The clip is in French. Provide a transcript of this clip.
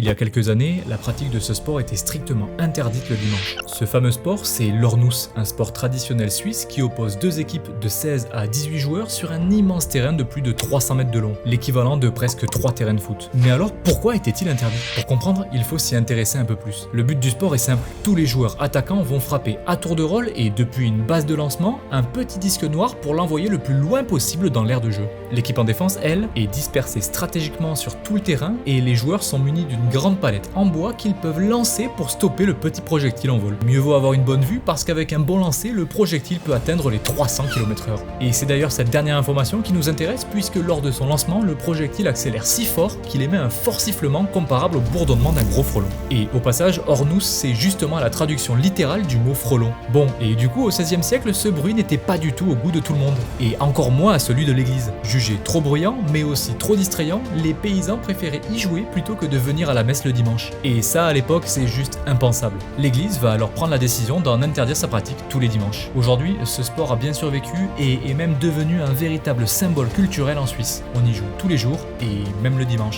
y a quelques années, la pratique de ce sport était strictement interdite le dimanche. Ce fameux sport, c'est l'Ornous, un sport traditionnel suisse qui oppose deux équipes de 16 à 18 joueurs sur un immense terrain de plus de 300 mètres de long, l'équivalent de presque 3 terrains de foot. Mais alors, pourquoi était-il interdit? Pour comprendre, il faut s'y intéresser un peu plus. Le but du sport est simple, tous les joueurs attaquants vont frapper à tour de rôle et depuis une base de lancement, un petit disque noir pour l'envoyer le plus loin possible dans l'aire de jeu. L'équipe en défense, elle, est dispersée stratégiquement sur tout le terrain et les joueurs sont munis d'une grande palette en bois qu'ils peuvent lancer pour stopper le petit projectile en vol. Mieux vaut avoir une bonne vue parce qu'avec un bon lancer, le projectile peut atteindre les 300 km/h. Et c'est d'ailleurs cette dernière information qui nous intéresse puisque lors de son lancement, le projectile accélère si fort qu'il émet un fort sifflement comparable au bourdonnement d'un gros frelon. Et au passage, Ornous, c'est justement la traduction littérale du mot frelon. Bon, et du coup au XVIe siècle, ce bruit n'était pas du tout au goût de tout le monde, et encore moins à celui de l'église. Jugé trop bruyant, mais aussi trop distrayant, les paysans préféraient y jouer plutôt que de venir à la messe le dimanche. Et ça, à l'époque, c'est juste impensable. L'église va alors prendre la décision d'en interdire sa pratique tous les dimanches. Aujourd'hui, ce sport a bien survécu et est même devenu un véritable symbole culturel en Suisse. On y joue tous les jours et même le dimanche.